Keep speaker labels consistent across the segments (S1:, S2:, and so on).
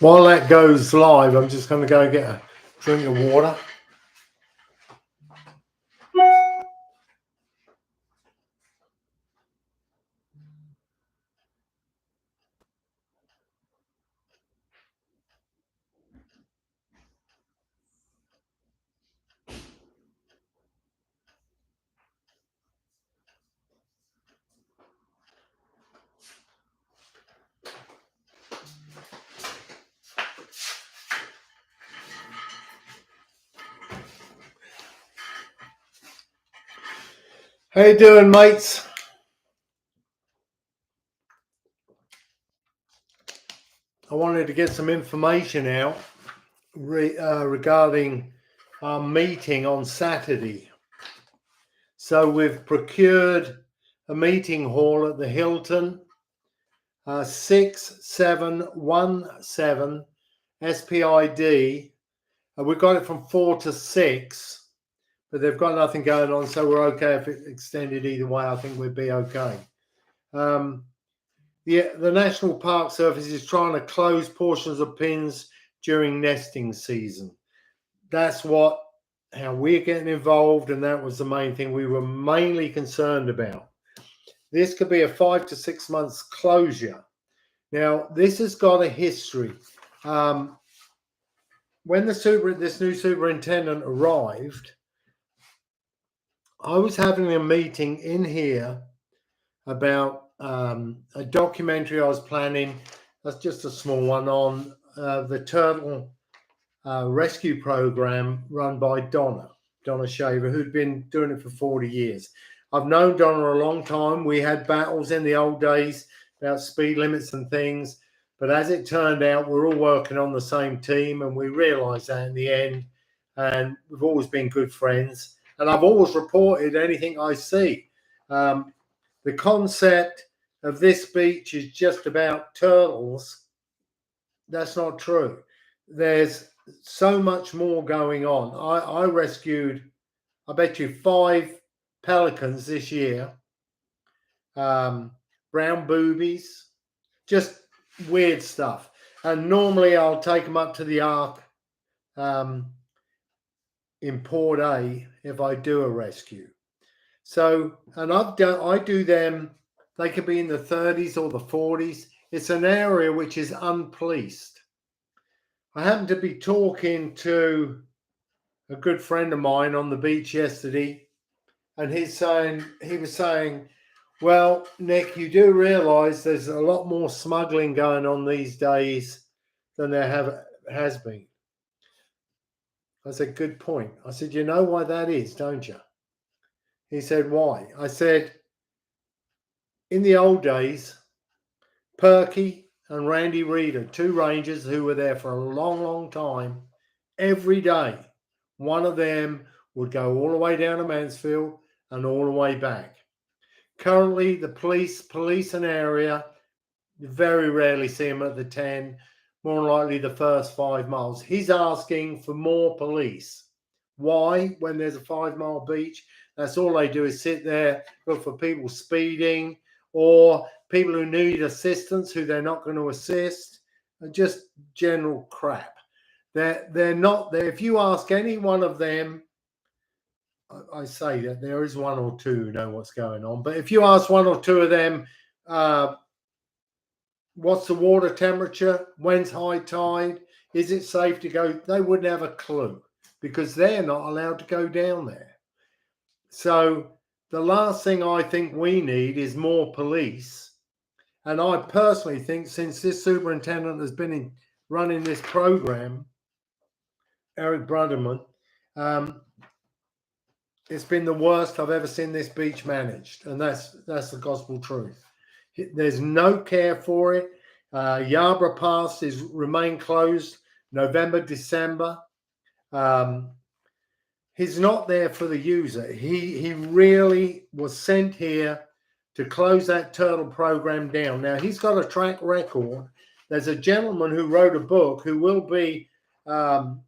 S1: While that goes live, I'm just going to go get a drink of water. How you doing, mates? I wanted to get some information out regarding our meeting on Saturday. So we've procured a meeting hall at the Hilton, 6717 SPID. We got it from 4 to 6. But they've got nothing going on, so we're okay if it's extended either way. I think we'd be okay. The National Park Service is trying to close portions of pins during nesting season. That's how we're getting involved, and that was the main thing we were mainly concerned about. This could be a 5 to 6 months closure. Now, this has got a history. When this new superintendent arrived, I was having a meeting in here about a documentary I was planning. That's just a small one on the turtle rescue program run by Donna Shaver, who'd been doing it for 40 years. I've known Donna a long time. We had battles in the old days about speed limits and things. But as it turned out, we're all working on the same team, and we realized that in the end. And we've always been good friends. And I've always reported anything I see. The concept of this beach is just about turtles. That's not true. There's so much more going on. I rescued, I bet you, 5 pelicans this year. Brown boobies, just weird stuff. And normally I'll take them up to the Ark in Port A if I do a rescue. So, and I do them, they could be in the 30s or the 40s. It's an area which is unpoliced. I happened to be talking to a good friend of mine on the beach yesterday, and he was saying, well, Nick, you do realize there's a lot more smuggling going on these days than there has been. I said, good point. I said, you know why that is, don't you? He said, why? I said, in the old days, Perky and Randy Reeder, 2 rangers who were there for a long, long time, every day, one of them would go all the way down to Mansfield and all the way back. Currently, the police an area, you very rarely see them at the 10, more likely the first 5 miles. He's asking for more police. Why? When there's a 5-mile beach, that's all they do is sit there, look for people speeding or people who need assistance who they're not going to assist. Just general crap. They're not there. If you ask any one of them, I say that there is 1 or 2 who know what's going on, but if you ask 1 or 2 of them, what's the water temperature? When's high tide? Is it safe to go? They wouldn't have a clue because they're not allowed to go down there. So the last thing I think we need is more police. And I personally think since this superintendent has been running this program, Eric Brudderman, it's been the worst I've ever seen this beach managed. And that's the gospel truth. There's no care for it. Yarborough Pass remain closed November, December. He's not there for the user. He really was sent here to close that turtle program down. Now, he's got a track record. There's a gentleman who wrote a book who will be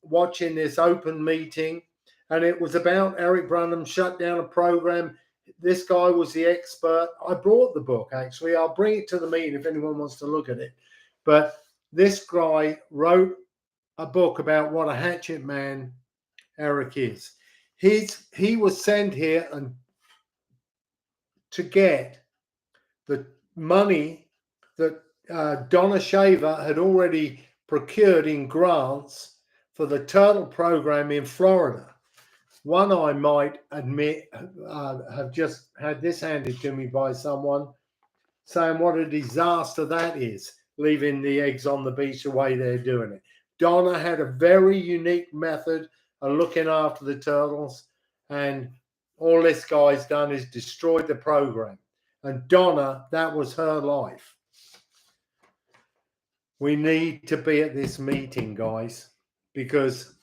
S1: watching this open meeting, and it was about Eric Brunham shut down a program. This guy was the expert. I brought the book, actually. I'll bring it to the meeting if anyone wants to look at it. But this guy wrote a book about what a hatchet man Eric is. He was sent here and to get the money that Donna Shaver had already procured in grants for the turtle program in Florida. One, I might admit, have just had this handed to me by someone saying what a disaster that is, leaving the eggs on the beach the way they're doing it. Donna had a very unique method of looking after the turtles, and all this guy's done is destroyed the program. And Donna, that was her life. We need to be at this meeting, guys, because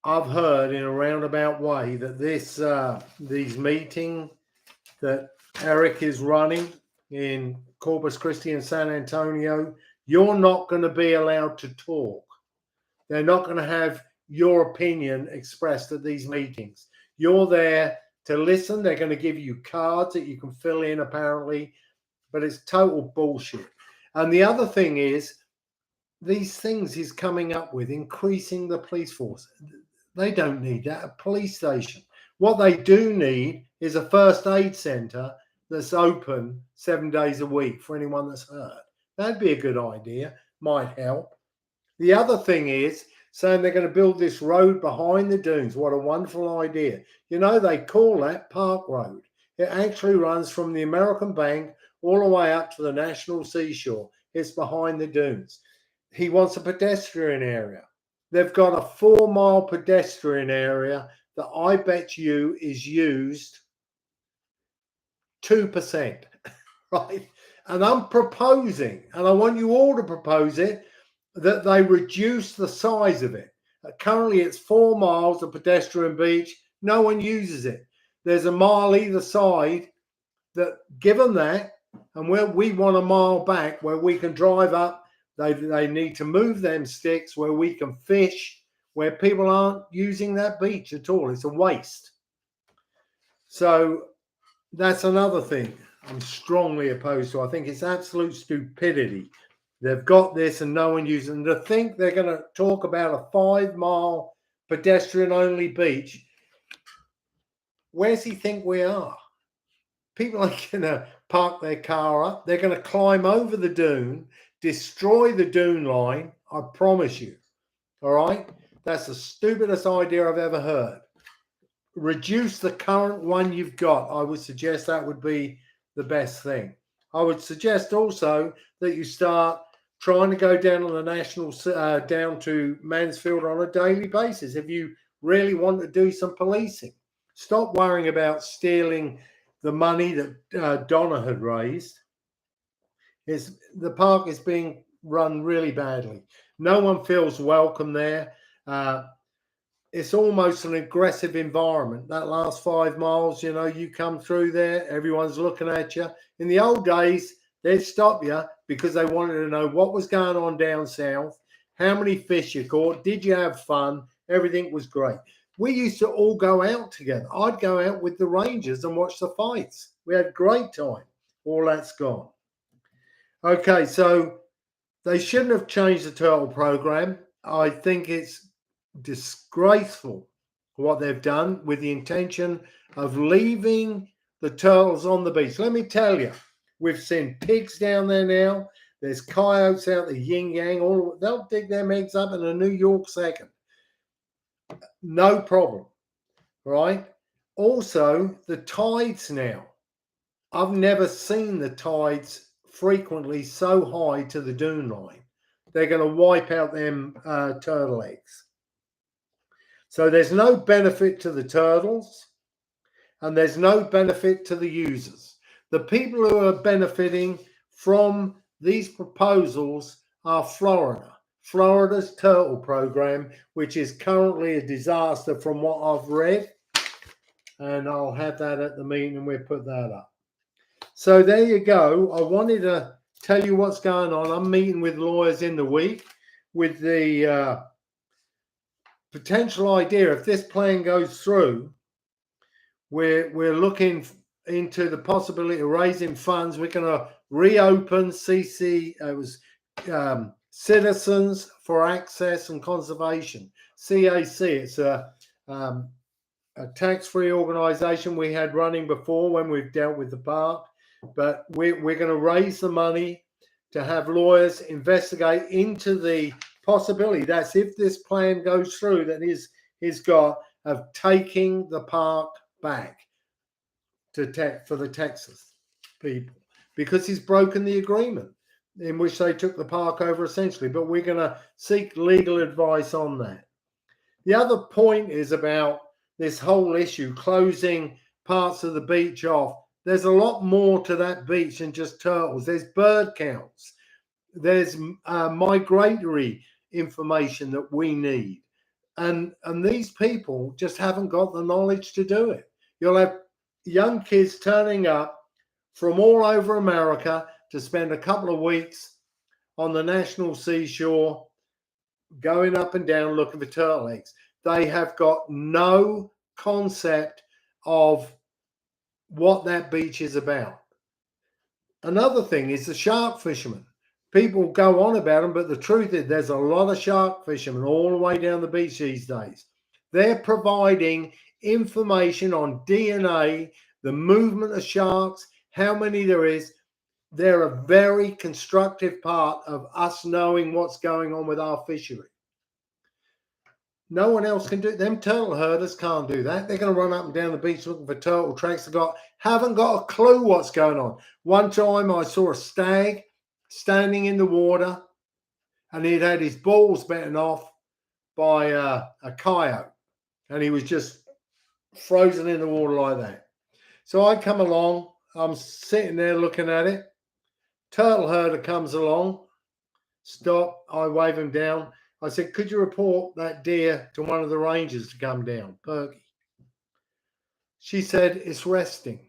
S1: I've heard in a roundabout way that these meetings that Eric is running in Corpus Christi and San Antonio, you're not going to be allowed to talk. They're not going to have your opinion expressed at these meetings. You're there to listen. They're going to give you cards that you can fill in, apparently, but it's total bullshit. And the other thing is, these things he's coming up with, increasing the police force. They don't need that, a police station. What they do need is a first aid centre that's open 7 days a week for anyone that's hurt. That'd be a good idea, might help. The other thing is saying they're going to build this road behind the dunes. What a wonderful idea. You know, they call that Park Road. It actually runs from the American Bank all the way up to the National Seashore. It's behind the dunes. He wants a pedestrian area. They've got a 4-mile pedestrian area that I bet you is used 2%, right? And I'm proposing, and I want you all to propose it, that they reduce the size of it. Currently, it's 4 miles of pedestrian beach. No one uses it. There's a mile either side. That give them that, and we want a mile back where we can drive up. They need to move them sticks where we can fish, where people aren't using that beach at all. It's a waste. So that's another thing I'm strongly opposed to. I think it's absolute stupidity. They've got this and no one uses it. To think they're going to talk about a 5-mile pedestrian-only beach, where's he think we are? People are going to park their car up. They're going to climb over the dune, destroy the dune line. I promise you. All right? That's the stupidest idea I've ever heard. Reduce the current one you've got. I would suggest that would be the best thing. I would suggest also that you start trying to go down on the national, down to Mansfield on a daily basis if you really want to do some policing. Stop worrying about stealing the money that Donna had raised. The park is being run really badly. No one feels welcome there. It's almost an aggressive environment. That last 5 miles, you know, you come through there, everyone's looking at you. In the old days, they'd stop you because they wanted to know what was going on down south, how many fish you caught, did you have fun? Everything was great. We used to all go out together. I'd go out with the Rangers and watch the fights. We had a great time. All that's gone. Okay, so they shouldn't have changed the turtle program. I think it's disgraceful what they've done with the intention of leaving the turtles on the beach. Let me tell you, we've seen pigs down there now. There's coyotes out the yin yang. They'll dig their eggs up in a New York second. No problem, right? Also, the tides now. I've never seen the tides frequently so high to the dune line. They're going to wipe out them turtle eggs. So there's no benefit to the turtles and there's no benefit to the users. The people who are benefiting from these proposals are Florida's turtle program, which is currently a disaster from what I've read. And I'll have that at the meeting and we'll put that up. So there you go. I wanted to tell you what's going on. I'm meeting with lawyers in the week with the potential idea, if this plan goes through, we're looking into the possibility of raising funds. We're going to reopen CC. It was Citizens for Access and Conservation, CAC. It's a tax-free organisation we had running before when we've dealt with the park, but we're going to raise the money to have lawyers investigate into the possibility, that's if this plan goes through, that he's got, of taking the park back for the Texas people, because he's broken the agreement in which they took the park over essentially. But we're going to seek legal advice on that. The other point is about this whole issue, closing parts of the beach off. There's a lot more to that beach than just turtles. There's bird counts. There's migratory information that we need. And these people just haven't got the knowledge to do it. You'll have young kids turning up from all over America to spend a couple of weeks on the national seashore, going up and down looking for turtle eggs. They have got no concept of what that beach is about. Another thing is the shark fishermen. People go on about them, but the truth is there's a lot of shark fishermen all the way down the beach these days. They're providing information on DNA, the movement of sharks, how many there is. They're a very constructive part of us knowing what's going on with our fishery. No one else can do it. Them turtle herders can't do that. They're going to run up and down the beach looking for turtle tracks. Haven't got a clue what's going on. One time I saw a stag standing in the water, and he'd had his balls bitten off by a coyote, and he was just frozen in the water like that. So I come along, I'm sitting there looking at it. Turtle herder comes along, stop, I wave him down. I said, could you report that deer to one of the rangers to come down, Perky? She said, it's resting.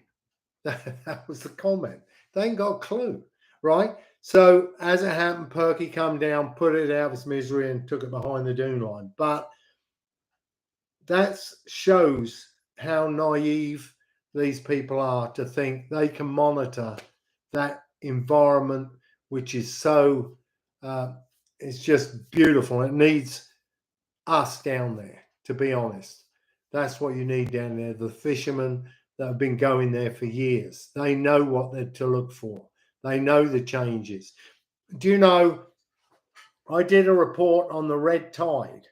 S1: That was the comment. They ain't got a clue, right? So as it happened, Perky come down, put it out of its misery and took it behind the dune line. But that shows how naive these people are to think they can monitor that environment, which is so, it's just beautiful. It needs us down there, to be honest. That's what you need down there. The fishermen that have been going there for years, they know what they're to look for. They know the changes. Do you know, I did a report on the red tide,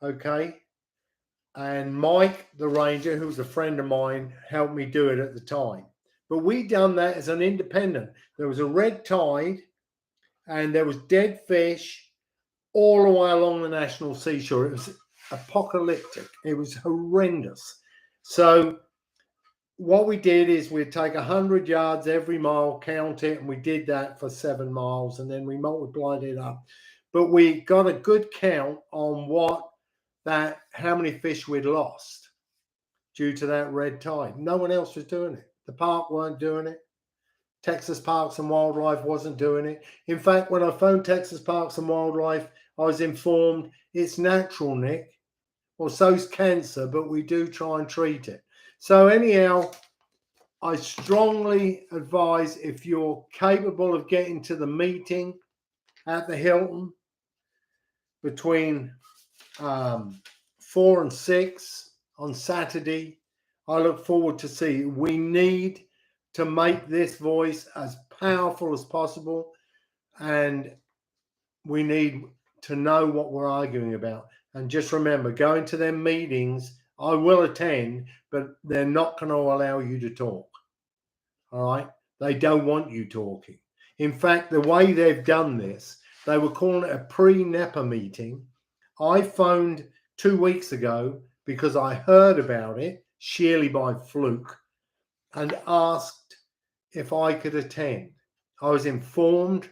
S1: okay? And Mike, the ranger, who's a friend of mine, helped me do it at the time. But we done that as an independent. There was a red tide and there was dead fish all the way along the national seashore. It was apocalyptic. It was horrendous. So what we did is we'd take 100 yards every mile, count it, and we did that for 7 miles, and then we multiplied it up. But we got a good count on how many fish we'd lost due to that red tide. No one else was doing it. The park weren't doing it. Texas Parks and Wildlife wasn't doing it. In fact, when I phoned Texas Parks and Wildlife, I was informed it's natural, Nick. Well, so's cancer, but we do try and treat it. So anyhow, I strongly advise, if you're capable of getting to the meeting at the Hilton between 4 and 6 on Saturday, I look forward to see. We need to make this voice as powerful as possible, and we need to know what we're arguing about. And just remember, going to their meetings, I will attend, but they're not going to allow you to talk. All right? They don't want you talking. In fact, the way they've done this, they were calling it a pre-NEPA meeting. I phoned 2 weeks ago because I heard about it, sheerly by fluke, and asked if I could attend. I was informed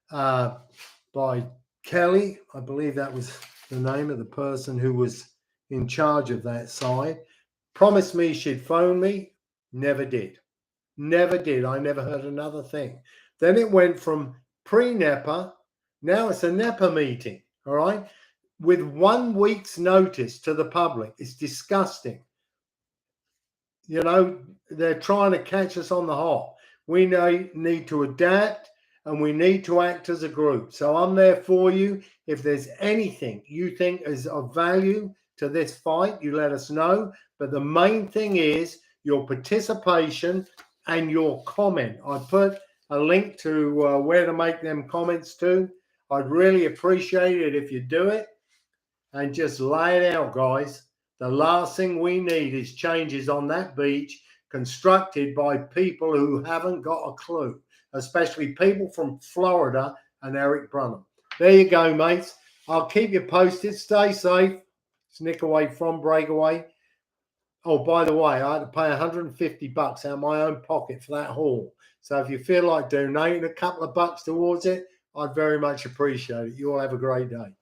S1: by Kelly, I believe that was the name of the person who was in charge of that side, promised me she'd phone me, never did. Never did. I never heard another thing. Then it went from pre-NEPA, now it's a NEPA meeting, all right, with 1 week's notice to the public. It's disgusting. You know, they're trying to catch us on the hop. We need to adapt and we need to act as a group. So I'm there for you. If there's anything you think is of value to this fight, you let us know. But the main thing is your participation and your comment. I put a link to where to make them comments to. I'd really appreciate it if you do it and just lay it out, guys. The last thing we need is changes on that beach constructed by people who haven't got a clue, especially people from Florida and Eric Brunham. There you go, mates. I'll keep you posted. Stay safe. It's Nick away from Breakaway. Oh, by the way, I had to pay 150 bucks out of my own pocket for that haul. So if you feel like donating a couple of bucks towards it, I'd very much appreciate it. You all have a great day.